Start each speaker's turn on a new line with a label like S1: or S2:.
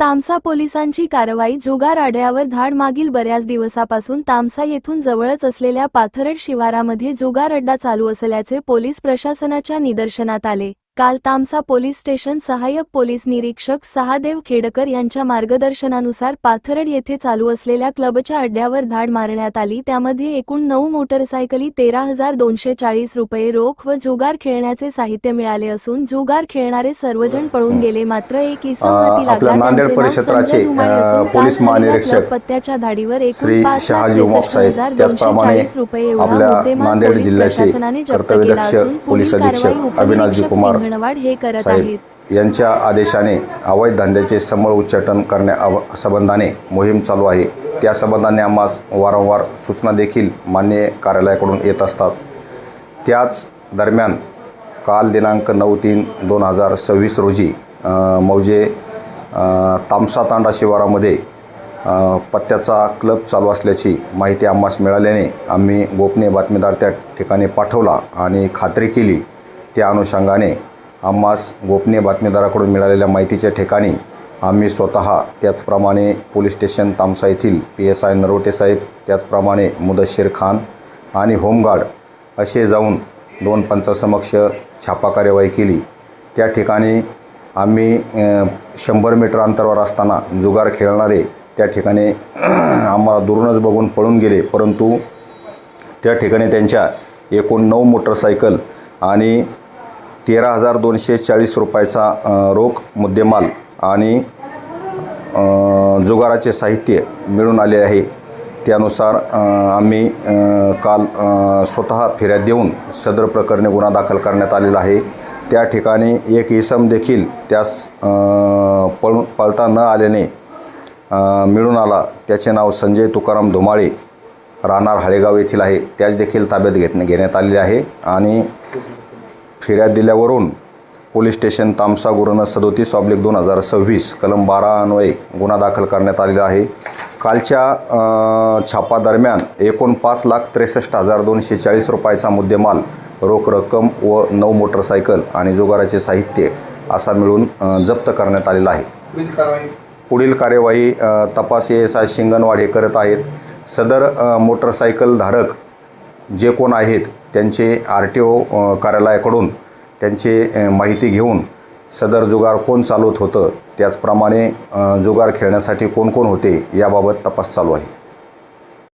S1: तामसा पोलिसांची कारवाई. जुगार आड्यावर धाड. मागील बऱ्याच दिवसापासून तामसा येथून जवळच असलेल्या पाथरड शिवारामध्ये जुगार अड्डा चालू असल्याचे पोलीस प्रशासनाच्या निदर्शनात आले. काल तामसा पोलीस स्टेशन सहाय्यक पोलीस निरीक्षक सहादेव खेडकर यांच्या मार्गदर्शनानुसार पाथरड येथे चालू असलेल्या क्लबच्या अड्ड्यावर धाड मारण्यात आली. त्यामध्ये एकूण 9 मोटरसायकली, 13,240 रुपये रोख व जुगार खेळण्याचे साहित्य मिळाले असून जुगार खेळणारे सर्वजण पळून गेले. मात्र एक इसम हाती लागला.
S2: नांदेड परिक्षेत्राचे पोलीस महानिरीक्षक
S1: पत्त्याच्या धाडीवर
S2: श्री शहाजी उमाप साहेब, त्याचप्रमाणे आपल्या नांदेड जिल्ह्याचे कर्तव्यदक्ष पोलीस अधीक्षक अविनाशजी कुमार साहेब यांच्या आदेशाने अवैध धंद्याचे समूळ उच्चाटन करण्यासंबंधाने मोहीम चालू आहे. त्या संबंधाने आम्हास वारंवार सूचना देखील मान्य कार्यालयाकडून येत असतात. त्याच दरम्यान काल दिनांक 9/3/2026 रोजी मौजे तामसा तांडा शिवारामध्ये पत्त्याचा क्लब चालू असल्याची माहिती आम्हास मिळाल्याने आम्ही गोपनीय बातमीदार त्या ठिकाणी पाठवला आणि खात्री केली. त्या अनुषंगाने आम्हास गोपनीय बातमीदाराकडून मिळालेल्या माहितीच्या ठिकाणी आम्ही स्वतः, त्याचप्रमाणे पोलीस स्टेशन तामसा येथील PSI नरोटे साहेब, त्याचप्रमाणे मुदश्शीर खान आणि होमगार्ड असे जाऊन 2 पंचासमक्ष छापा कार्यवाही केली. त्या ठिकाणी आम्ही 100 मीटर अंतरावर असताना जुगार खेळणारे त्या ठिकाणी आम्हाला दुरूनच बघून पळून गेले. परंतु त्या ठिकाणी त्यांच्या एकूण 9 मोटरसायकल आणि 13,240 रुपयाचा रोख मुद्देमाल आणि जुगाराचे साहित्य मिळून आले आहे. त्यानुसार आम्ही काल स्वतः फिर्याद देऊन सदर प्रकरणी गुन्हा दाखल करण्यात आलेला आहे. त्या ठिकाणी एक इसम देखील त्यास पळता न आल्याने मिळून आला. त्याचे नाव संजय तुकाराम धुमाळे, राहणार हाळेगाव येथील आहे. त्याच देखील ताब्यात घेण्यात आलेले आहे आणि फिर्याद दिल्यावरून पोलीस स्टेशन तामसा गुन्हा 37/2026 कलम 12 अन्वये गुन्हा दाखल करण्यात आलेला आहे. कालच्या छापा दरम्यान एकूण 5,63,240 रुपयाचा मुद्देमाल, रोख रक्कम व 9 मोटरसायकल आणि जुगाराचे साहित्य असा मिळून जप्त करण्यात आलेला आहे. पुढील कार्यवाही तपास ASI शिंगणवाड हे करत आहेत. सदर मोटरसायकल धारक जे कोण आहेत त्यांचे RTO कार्यालयाकडून त्यांची माहिती घेऊन सदर जुगार कोण चालवत होतं, त्याचप्रमाणे जुगार खेळण्यासाठी कोण कोण होते याबाबत तपास चालू आहे.